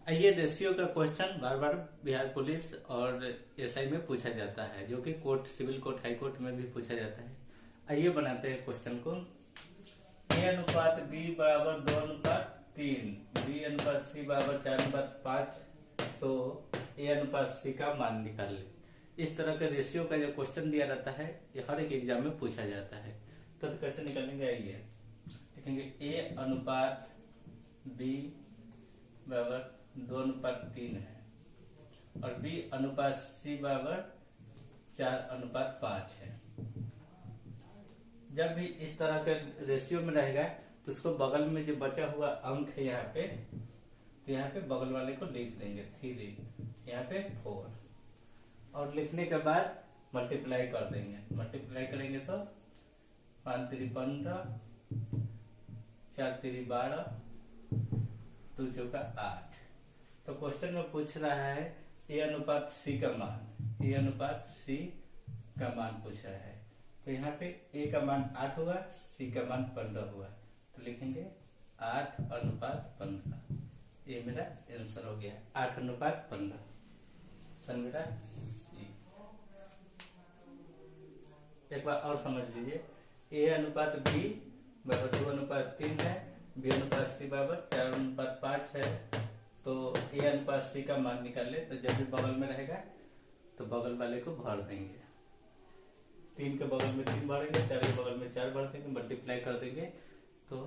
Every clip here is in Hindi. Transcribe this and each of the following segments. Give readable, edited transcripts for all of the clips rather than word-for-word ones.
ये रेशियो का क्वेश्चन बार बार बिहार पुलिस और एसआई में पूछा जाता है, जो कि court, civil court, high court में भी पूछा जाता है। आइए बनाते हैं क्वेश्चन को। ए अनुपात बी बराबर 2:3, बी अनुपात सी बराबर 4:5, तो ए अनुपात सी का मान निकाल ले। इस तरह के रेशियो का जो क्वेश्चन दिया रहता है, ये हर एक एग्जाम में पूछा जाता है। तो कैसे निकालेंगे, आइए देखेंगे। ए अनुपात बी बराबर 2:3 है और बी अनुपात सी बराबर 4:5 है। जब भी इस तरह के रेशियो में रहेगा तो उसको बगल में जो बचा हुआ अंक है यहाँ पे, तो यहाँ पे बगल वाले को लिख देंगे 3, यहाँ पे 4, और लिखने के बाद मल्टीप्लाई कर देंगे। मल्टीप्लाई करेंगे तो 5 3 15, 4 3 12, 2 चौका 8। तो क्वेश्चन में पूछ रहा है ए अनुपात सी का मान, ए अनुपात सी का मान पूछ रहा है। तो यहाँ पे ए का मान 8 हुआ, सी का मान 15 हुआ, तो लिखेंगे 8:15। ये मेरा आंसर हो गया, 8:15। सन मेरा सी। एक बार और समझ लीजिए। ए अनुपात बी बराबर 2:3 है, बी अनुपात सी बराबर 4:5 है। तो ए अनुपात सी का मान निकाल ले, तो जब भी बगल में रहेगा तो बगल वाले को भर देंगे। 3 के बगल में 3 भरेंगे, 4 के बगल में 4 भर देंगे, मल्टीप्लाई कर देंगे तो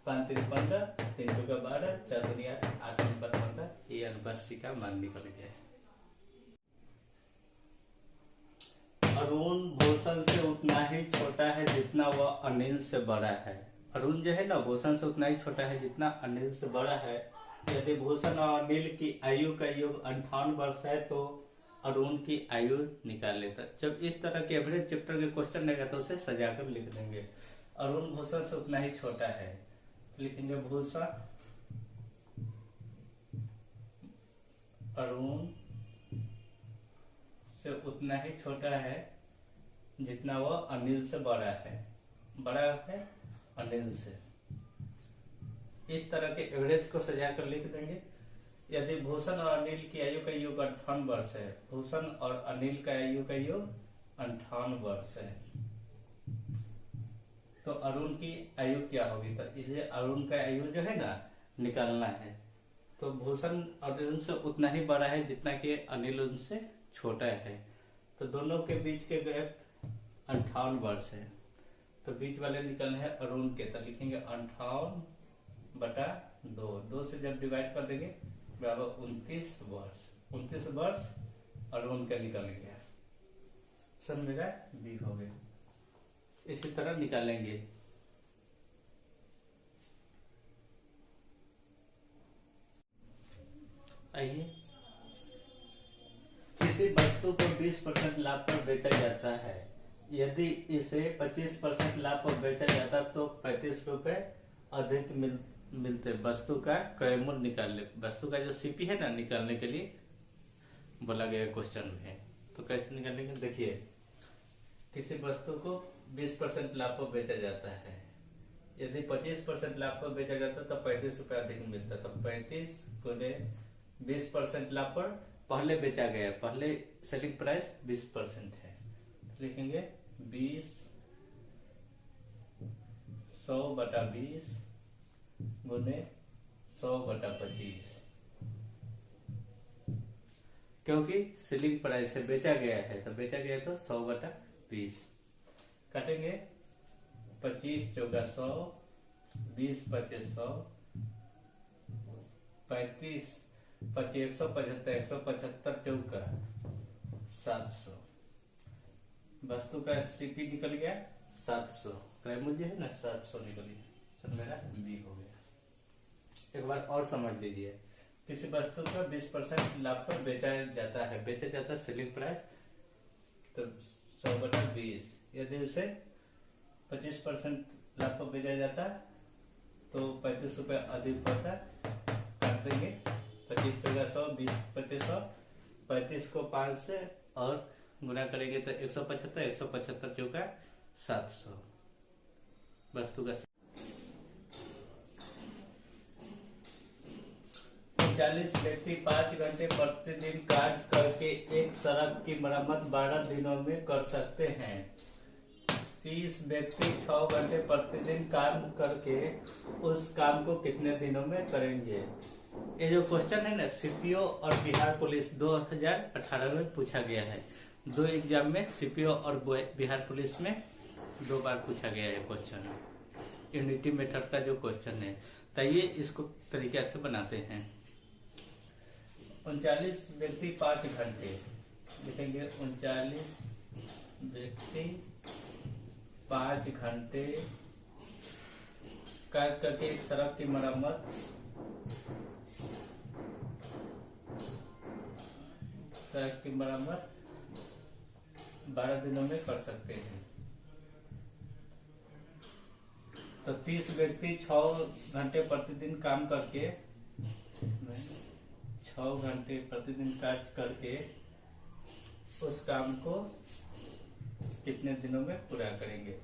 5 3 15, 3 चौका 12, 4 3 8, 8:15। ए अनुपात सी का मान निकल गया है। अरुण भूषण से उतना ही छोटा है जितना वह अनिल से बड़ा है। अरुण जो है ना, भूषण से उतना ही छोटा है जितना अनिल से बड़ा है। यदि भूषण और अनिल की आयु का योग 58 वर्ष है तो अरुण की आयु निकाल लेता। जब इस तरह के एवरेज चैप्टर के क्वेश्चन रहेगा तो उसे सजाकर लिख देंगे। अरुण भूषण से उतना ही छोटा है, लिखेंगे भूषण अरुण से उतना ही छोटा है जितना वह अनिल से बड़ा है, बड़ा है अनिल से। इस तरह के एवरेज को सजाकर लिख देंगे। यदि भूषण और अनिल की आयु का योग 58 वर्ष है, भूषण और अनिल का आयु का योग 58 वर्ष है, तो अरुण की आयु क्या होगी? तो इसे अरुण का आयु जो है ना निकालना है। तो भूषण अरुण से उतना ही बड़ा है जितना कि अनिल उनसे छोटा है, तो दोनों के बीच के गैप 58 वर्ष है। तो बीच वाले निकलने हैं अरुण के, तो लिखेंगे 58/2। 2 से जब डिवाइड कर देंगे बराबर 29 वर्ष। 29 वर्ष अरुण का निकल गया। सब मेरा बी हो गया। इसी तरह निकालेंगे। आइए, किसी वस्तु को 20% लाभ पर बेचा जाता है। यदि इसे 25% लाभ पर बेचा जाता तो 35 रुपए अधिक मिलते। वस्तु का क्रय मूल्य निकाल ले। वस्तु का जो सीपी है ना, निकालने के लिए बोला गया क्वेश्चन में। तो कैसे निकालेंगे, देखिए। किसी वस्तु को 20% लाभ पर बेचा जाता है। यदि 25% लाभ पर बेचा जाता तो 35 रुपए अधिक मिलता। तो 35 गुने 20% लाभ पर पहले बेचा गया, पहले सेलिंग प्राइस 20% है, लिखेंगे 20 100/20 गुने 100/25, क्योंकि सेलिंग प्राइस से बेचा गया है, तो बेचा गया तो 100/20 काटेंगे। 25 चौका 100, 20 25 100, 35 25 175, 175 चौका 700। वस्तु का सीपी निकल गया 700, क्रय मूल्य है ना 700 निकल गया। सब मेरा बी हो गया। एक बार और समझ लीजिए। किसी वस्तु का 20% लाभ पर बेचा जाता है, सेलिंग प्राइस, तो 100/20। यदि उसे 25% लाभ पर बेचा जाता तो 35 रुपए अधिक होता। काट देंगे 25 टका 100, 20 25 100, 35 को 5 से और गुना करेंगे तो 175, 175 चौका 700। वस्तु का 39 व्यक्ति 5 घंटे प्रतिदिन कार्य करके एक सड़क की मरम्मत 12 दिनों में कर सकते हैं। 30 व्यक्ति 6 घंटे प्रतिदिन काम करके उस काम को कितने दिनों में करेंगे। ये जो क्वेश्चन है ना, सीपीओ और बिहार पुलिस 2018 में पूछा गया है। 2 एग्जाम में सीपीओ और बिहार पुलिस में 2 बार पूछा गया है क्वेश्चन। यूनिटी मेथड का जो क्वेश्चन है, तो ये इसको तरीके से बनाते हैं। 39 व्यक्ति 5 घंटे लिखेंगे। 39 व्यक्ति 5 घंटे कार्य करके एक सड़क की मरम्मत सड़क की मरम्मत 12 दिनों में कर सकते हैं। तो 30 व्यक्ति 6 घंटे प्रतिदिन काम करके 6 घंटे प्रतिदिन कार्य करके उस काम को कितने दिनों में पूरा करेंगे।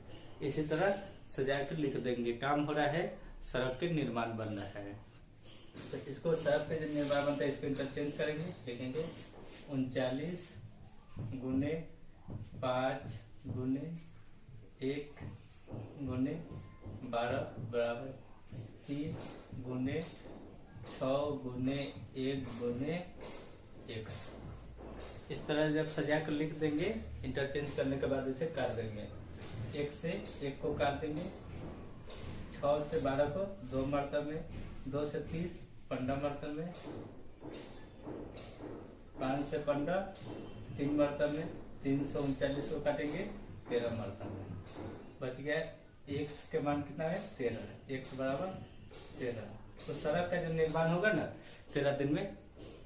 इसी तरह सजा कर लिख देंगे। काम हो रहा है, सड़क के निर्माण बन रहा है, तो इसको सड़क के जो निर्माण बनता है इसको इंटरचेंज करेंगे। लिखेंगे 39 गुने 5 गुने 1 गुने 12 बराबर 30 गुने 6 गुने 1 गुने x। इस तरह जब सजा कर लिख देंगे, इंटरचेंज करने के बाद इसे काट देंगे। 1 से 1 को काट देंगे, 6 से 12 को 2 मरतबे, 2 से 30 15 मरतबे, 5 से 15 3 मरतबे, 339 को काटेंगे 13 मरतबे। बच गया x के मान कितना है 13, x बराबर 13। तो सड़क का जो निर्माण होगा ना 13 दिन में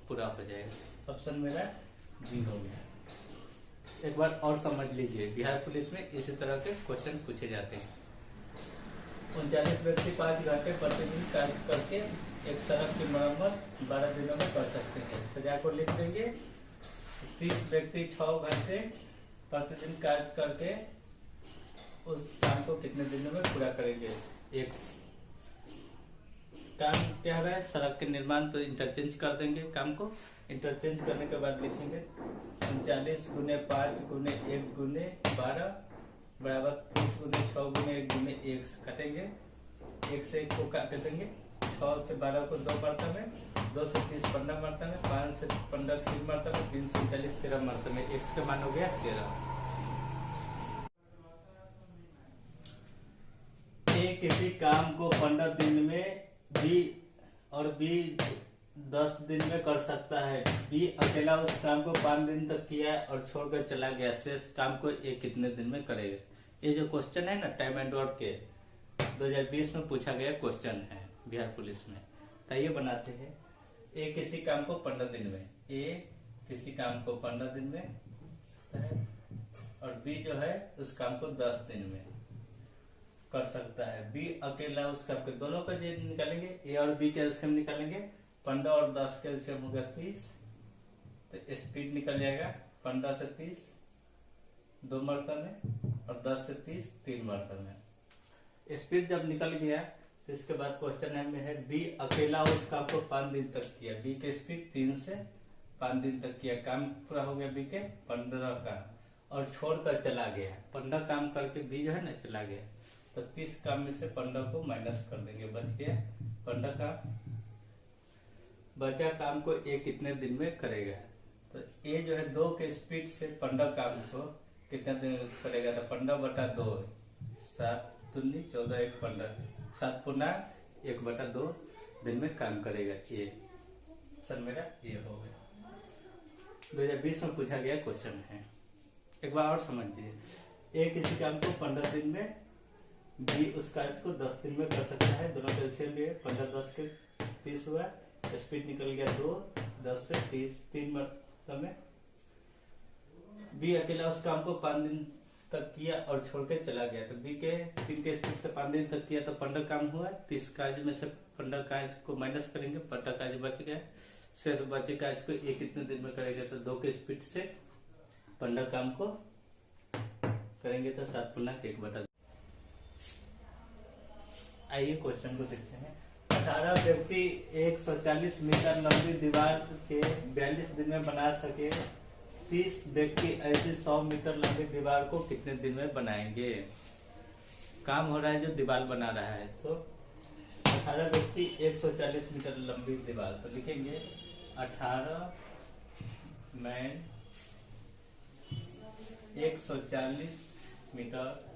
पूरा हो जाएगा। ऑप्शन मेरा बी हो गया। एक बार और समझ लीजिए, बिहार पुलिस में इसी तरह के क्वेश्चन पूछे जाते हैं। 39 व्यक्ति 5 घंटे प्रतिदिन कार्य करके एक सड़क की मरम्मत 12 दिनों में कर सकते हैं। सजा को लिख देंगे। 30 व्यक्ति 6 घंटे प्रतिदिन कार्य करके उस काम को कितने दिनों में पूरा करेंगे। एक काम क्या है, सड़क के निर्माण, तो इंटरचेंज कर देंगे। काम को इंटरचेंज करने के बाद लिखेंगे 39 गुने 5 गुने 1 गुने 12 बराबर 30 गुने 6 गुने 1 गुने x। काटेंगे, 1 से 1 को काट देंगे। 6 से 12 को 2 मरतबे, 2 से 30 15 मरतबे, 5 से 15 3 मरतबे, 339 13 मरतबे। x का मान हो गया 13। किसी काम को 15 दिन में बी और बी 10 दिन में कर सकता है। बी अकेला उस काम को 5 दिन तक किया और छोड़कर चला गया, शेष काम को ये कितने दिन में करेगा। ये जो क्वेश्चन है ना, टाइम एंड वर्क के 2020 में पूछा गया क्वेश्चन है बिहार पुलिस में। तो ये बनाते हैं। ए किसी काम को 15 दिन में, ए किसी काम को 15 दिन में और बी जो है उस काम को 10 दिन में कर सकता है। बी अकेला उस काम के, दोनों का जो निकालेंगे, ए और बी के एलसीएम निकालेंगे। 15 और 10 के एलसीएम होगा 30, तो स्पीड निकल जाएगा 15 से 30 2 मरतबे और 10 से 30 3 मरतबे। स्पीड जब निकल गया तो इसके बाद क्वेश्चन में है बी अकेला उस काम को 5 दिन तक किया। बी के स्पीड 3 से 5 दिन तक किया, काम पूरा हो गया बी के 15 का, और छोड़कर चला गया। 15 काम करके बी जो है ना चला गया, तो 30 काम में से 15 को माइनस कर देंगे, बच गया 15 काम। बचा काम को ए कितने दिन में करेगा। तो ए जो है 2 के स्पीड से 15 काम को कितने दिन में करेगा। तो 15/2 7 दूनी 14 1 15 7 पुनः 1/2 दिन में काम करेगा। ए सर मेरा ये हो गया। 2020 में पूछा गया क्वेश्चन है। एक बार और समझिए, ए किसी काम को 15 दिन में, बी उस कार्य को 10 दिन में कर सकता है। दोनों का एलसीएम लिए 15 10 के 30 हुआ, स्पीड निकल गया 2, 10 से 30 3 मरतबे। बी अकेला उस काम को 5 दिन तक किया और छोड़ के चला गया। तो बी के 3 के स्पीड से 5 दिन तक किया तो 15 काम हुआ। 30 कार्य में से 15 कार्य को माइनस करेंगे, 15 कार्य बच गया। शेष बचे कार्य को ये कितने दिन में करेगा। तो 2 के स्पीड से 15 काम को करेंगे तो 7 पुनः 1/2। आइए क्वेश्चन को देखते हैं। 18 व्यक्ति 140 मीटर लंबी दीवार के 42 दिन में बना सके, 30 व्यक्ति ऐसी 100 मीटर लंबी दीवार को कितने दिन में बनाएंगे। काम हो रहा है जो दीवार बना रहा है, तो 18 व्यक्ति 140 मीटर लंबी दीवार, तो लिखेंगे 18 मैन 140 मीटर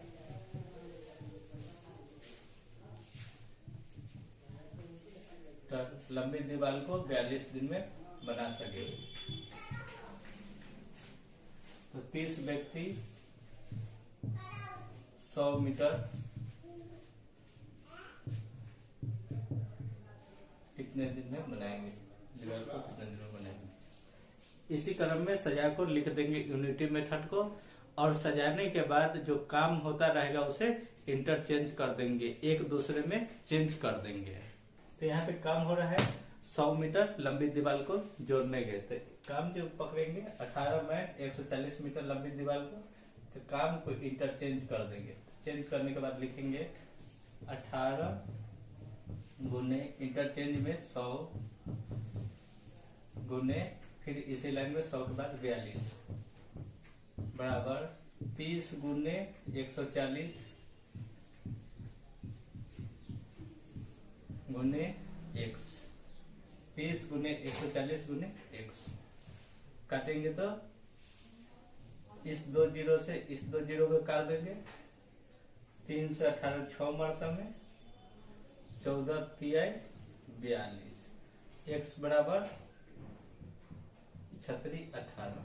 लंबी दीवार को 42 दिन में बना सके। तो 30 व्यक्ति 100 मीटर कितने दिन में बनाएंगे, दीवार को कितने दिन में बनाएंगे। इसी क्रम में सजा को लिख देंगे यूनिटी मेथड को, और सजाने के बाद जो काम होता रहेगा उसे इंटरचेंज कर देंगे, एक दूसरे में चेंज कर देंगे। तो यहाँ पे काम हो रहा है 100 मीटर लंबी दीवार को जोड़ने के, तो काम जो पकड़ेंगे 18 मैन 140 मीटर लंबी दीवार को, तो काम को इंटरचेंज कर देंगे। चेंज करने के बाद लिखेंगे 18 गुने इंटरचेंज में 100 गुने, फिर इसी लाइन में 100 के बाद 42 बराबर 30 गुने 140 गुने x, 30 गुने 140 गुने x। काटेंगे तो इस 2 जीरो से इस 2 जीरो को काट देंगे। 3 से 18 6 मरता में 14 तिहाई 42, x बराबर 36 18।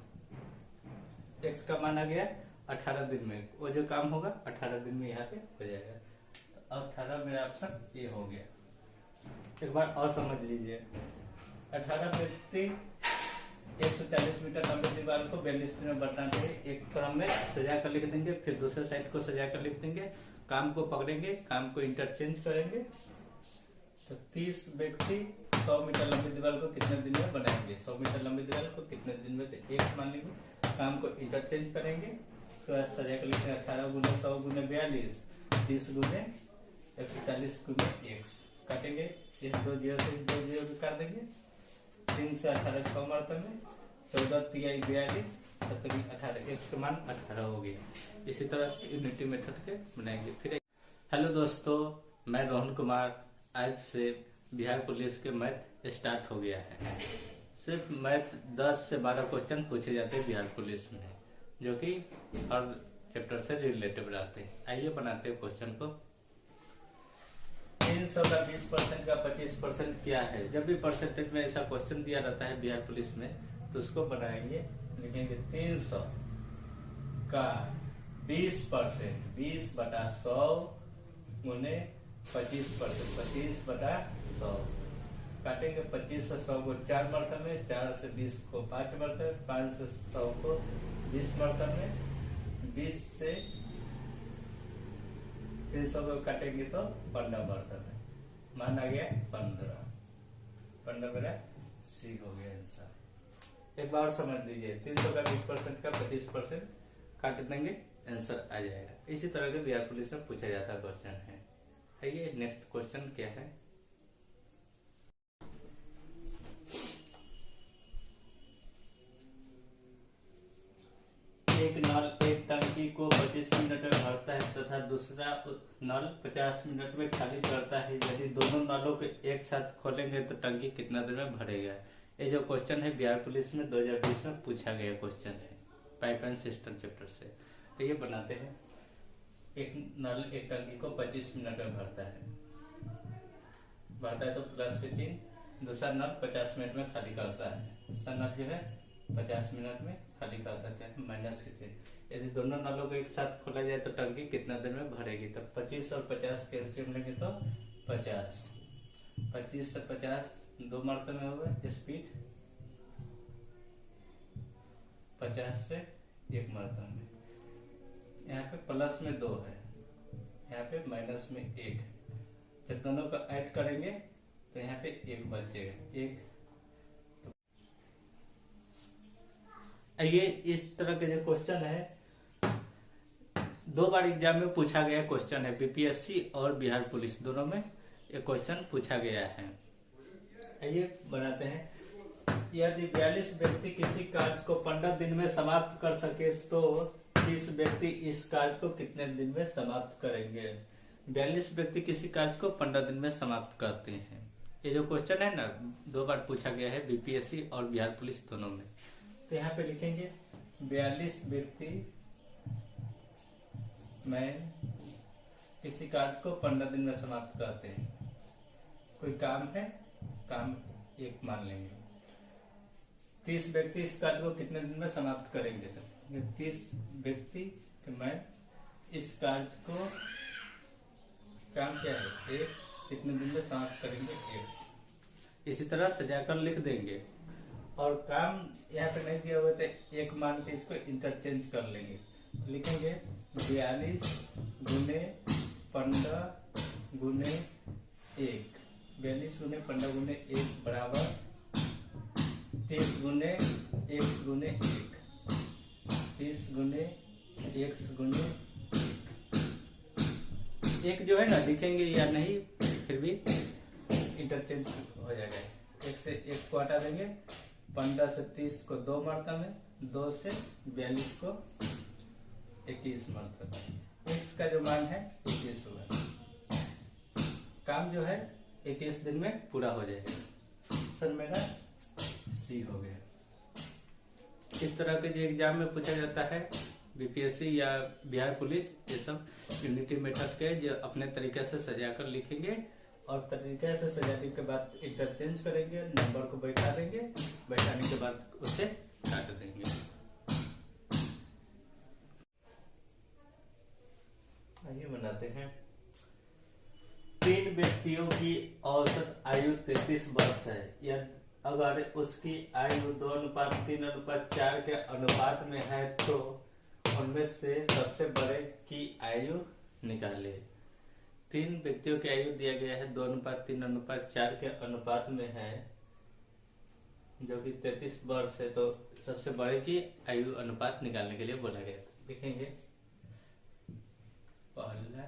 x का मान आ गया 18 दिन में, वो जो काम होगा 18 दिन में यहाँ पे हो जाएगा। तो 18 मेरा ऑप्शन ये हो गया। एक बार और समझ लीजिए, 18 व्यक्ति 140 मीटर लंबी दीवार को 42 दिन में बनाते हैं। एक क्रम में सजा कर लिख देंगे, फिर दूसरे साइड को सजा कर लिख देंगे, काम को पकड़ेंगे, काम को इंटरचेंज करेंगे। तो 30 व्यक्ति 100 मीटर लंबी दीवार को कितने दिन में बनाएंगे, 100 मीटर लंबी दीवार को कितने दिन में, तो एक मान लेंगे, काम को इंटरचेंज करेंगे, सजा कर लिखेंगे 18 गुने 100 गुने 42, 30 गुने 140 गुने x। काटेंगे, इस 2 जीरो से 2 जीरो भी काट देंगे। 3 से 18 6 मरता में 14 तिहाई 42, 17 18, x का मान 18 हो गया। इसी तरह से यूनिटी मेथड के बनाएंगे। फिर हेलो दोस्तों, मैं रोहन कुमार। आज से बिहार पुलिस के मैथ स्टार्ट हो गया है। सिर्फ मैथ 10 से 12 क्वेश्चन पूछे जाते हैं बिहार पुलिस में, जो कि हर चैप्टर से रिलेटेड रहते हैं। आइए बनाते हैं क्वेश्चन को। 300 का 20% का 25% क्या है। जब भी परसेंटेज में ऐसा क्वेश्चन दिया रहता है बिहार पुलिस में, तो उसको बनाएंगे। लिखेंगे 300 का 20%, 20 बटा 100 गुने 25%, 25 बटा 100। काटेंगे 25 से 100 को 4 मरतबे में, 4 से 20 को 5 मरतबे, 5 से 100 को 20 मरतबे में, 20 से 300 को काटेंगे तो 15 मरतबे। मान आ गया 15, 15 मेरा सी हो गया आंसर। एक बार समझ लीजिए, 300 का 20% का 25% काट देंगे, आंसर आ जाएगा। इसी तरह के बिहार पुलिस में पूछा जाता क्वेश्चन है। आइए नेक्स्ट क्वेश्चन क्या है। एक नल एक टंकी को 25 मिनट में भरता है तथा दूसरा नल 50 मिनट में खाली करता है। यदि दोनों नलों को एक साथ खोलेंगे तो टंकी कितना देर में भरेगा। ये जो क्वेश्चन है बिहार पुलिस में 2020 में पूछा गया क्वेश्चन है, पाइप एंड सिस्टम चैप्टर से। तो ये बनाते हैं। एक नल एक टंकी को 25 मिनट में भरता है तो प्लस के चिन्ह। दूसरा नल 50 मिनट में खाली करता है। दूसरा नल जो है 50 मिनट में खाली करता है, माइनस के चिन्ह। यदि दोनों नलों को एक साथ खोला जाए तो टंकी कितना देर में भरेगी। तो 25 और 50 कैल्सियम लेंगे तो 50, 25 से 50 2 मरतबे में होगा स्पीड, 50 से 1 मरतबे में। यहाँ पे प्लस में 2 है, यहाँ पे माइनस में 1। जब दोनों को ऐड करेंगे तो यहाँ पे 1 बचेगा, 1। ये इस तरह के जो क्वेश्चन है 2 बार एग्जाम में पूछा गया क्वेश्चन है, बीपीएससी और बिहार पुलिस दोनों में ये क्वेश्चन पूछा गया है। आइए बनाते हैं। यदि 42 व्यक्ति किसी कार्य को 15 दिन में समाप्त कर सके तो 30 व्यक्ति इस कार्य को कितने दिन में समाप्त करेंगे। 42 व्यक्ति किसी कार्य को 15 दिन में समाप्त करते हैं। ये जो क्वेश्चन है ना 2 बार पूछा गया है बीपीएससी और बिहार पुलिस दोनों में। तो यहाँ पे लिखेंगे 42 व्यक्ति में किसी कार्य को 15 दिन में समाप्त करते हैं। कोई काम है, काम एक मान लेंगे। 30 व्यक्ति इस कार्य को कितने दिन में समाप्त करेंगे। तो 30 व्यक्ति मैं इस कार्य को, काम क्या है, एक, कितने दिन में समाप्त करेंगे, एक। इसी तरह सजाकर लिख देंगे और काम यहाँ पे नहीं दिया हुआ तो एक मान के इसको इंटरचेंज कर लेंगे। लिखेंगे 42 गुने 15 गुने 1, 42 गुने 15 गुने 1 बराबर 30 गुने 1 गुने 1, 30 गुने 1 गुने 1 जो है ना लिखेंगे या नहीं फिर भी इंटरचेंज हो जाएगा। 1 से 1 को हटा देंगे, 15 से 30 को 2 मरतबा में, 2 से 42 को 21 मरतबा। x का जो मान है 21 होगा। काम जो है 21 दिन में पूरा हो जाएगा। ऑप्शन मेरा सी हो गया। इस तरह के जो एग्जाम में पूछा जाता है बीपीएससी या बिहार पुलिस, ये सब यूनिटी मेथड के जो अपने तरीके से सजाकर लिखेंगे और तरीके से सजाने के बाद इंटरचेंज करेंगे, नंबर को बैठा देंगे, बैठाने के बाद उसे काट देंगे। आइए बनाते हैं। 3 व्यक्तियों की औसत आयु 33 वर्ष है। यदि अगर उसकी आयु 2:3:4 के अनुपात में है तो उनमें से सबसे बड़े की आयु निकाले। 3 व्यक्तियों की आयु दिया गया है 2:3:4 के अनुपात में है, जो कि 33 वर्ष है। तो सबसे बड़े की आयु अनुपात निकालने के लिए बोला गया था। देखेंगे पहला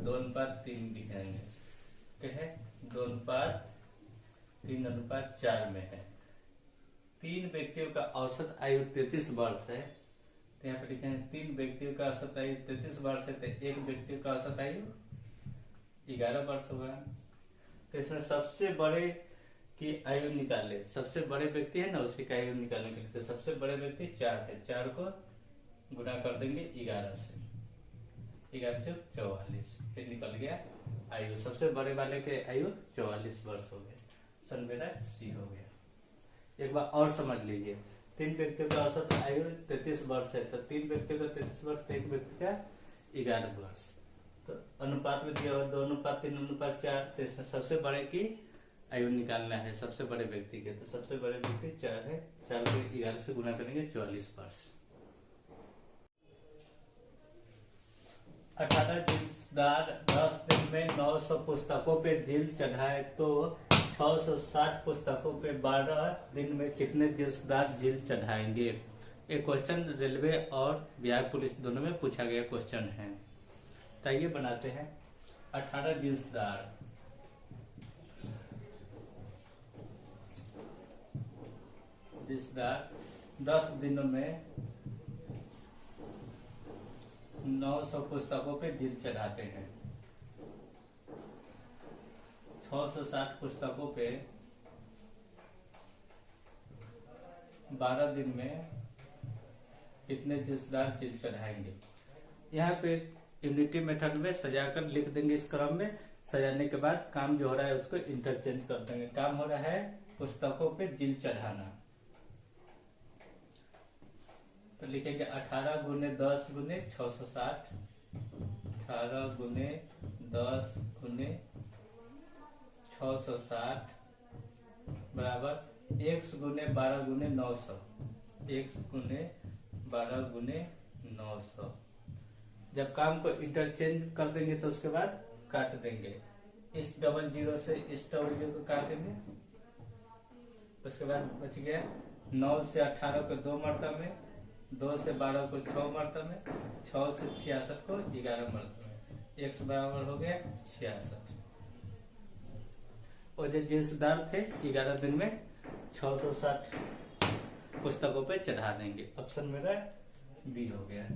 2:3 लिखेंगे, क्या है 2:3:4 में है। 3 व्यक्तियों का औसत आयु 33 वर्ष है। तो यहाँ पे लिखेंगे 3 व्यक्तियों का औसत आयु 33 वर्ष है तो 1 व्यक्ति का औसत आयु 11 वर्ष होगा। तो इसमें सबसे बड़े की आयु निकाले। सबसे बड़े व्यक्ति है ना उसकी आयु निकालने के लिए तो सबसे बड़े व्यक्ति 4 है। 4 को गुना कर देंगे 11 से, 11 से 44, फिर निकल गया आयु। सबसे बड़े वाले के आयु 44 वर्ष हो गए। सन मेरा सी हो गया। एक बार और समझ लीजिए, 3 व्यक्तियों का औसत आयु 33 वर्ष है तो 3 व्यक्तियों का 33 वर्ष, 1 व्यक्ति का 11 वर्ष। तो अनुपात में दिया हुआ 2:3:4। तो इसमें सबसे बड़े की आयु निकालना है, सबसे बड़े व्यक्ति के। तो सबसे बड़े व्यक्ति 4 है, 4 को 11 से गुना करेंगे 44 वर्ष। 18 जिल्ददार 10 दिन में 900 पुस्तकों पे जील चढ़ाए तो 660 पुस्तकों पे 12 दिन में कितने जिल्ददार जील चढ़ाएंगे। एक क्वेश्चन रेलवे और बिहार पुलिस दोनों में पूछा गया क्वेश्चन है। तो ये बनाते हैं। 18 जिल्ददार, जिल्ददार 10 दिनों में 900 पुस्तकों पे जील चढ़ाते हैं। 660 पुस्तकों पे 12 दिन में कितने जिल्ददार जील चढ़ाएंगे। यहाँ पे यूनिटी मेथड में सजाकर लिख देंगे। इस क्रम में सजाने के बाद काम जो हो रहा है उसको इंटरचेंज कर देंगे। काम हो रहा है पुस्तकों पे जील चढ़ाना। तो लिखेंगे 18 गुने 10 गुने 660, 18 गुने 10 गुने 660 बराबर 1 गुने 12 गुने 900, 1 गुने 12 गुने 900। जब काम को इंटरचेंज कर देंगे तो उसके बाद काट देंगे। इस 00 से इस 00 को काट देंगे। उसके बाद बच गया 9 से 18 को 2 मरतबा में, 2 से 12 को 6 मरतबा में, 6 से 66 को 11 मरतबा में। x बराबर हो गया 66। और जो जिसदार थे 11 दिन में 660 पुस्तकों पे चढ़ा देंगे। ऑप्शन मेरा बी हो गया।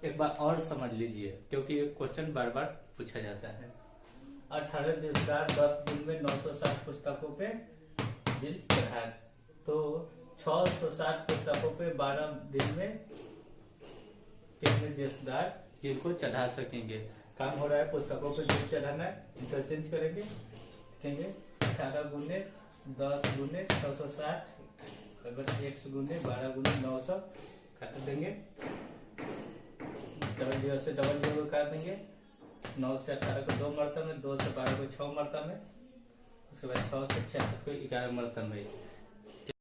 एक बार और समझ लीजिए क्योंकि ये क्वेश्चन बार बार पूछा जाता है। 18 जिसदार 10 दिन में 960 पुस्तकों पे जिल चढ़ा, तो 660 पुस्तकों पे 12 दिन में कितने जिसदार जिनको चढ़ा सकेंगे। काम हो रहा है पुस्तकों पे जिल चढ़ाना है, इंटरचेंज करेंगे, देखेंगे 18 गुने 10 गुने 660 अगर 1 गुने 12 गुने 900 काट देंगे, डबल जीरो से डबल जीरो काट देंगे। 9 से 18 को 2 मरतब में, 2 से 12 को 6 मरतब में, उसके बाद 6 से 66 को 11 मरतब में।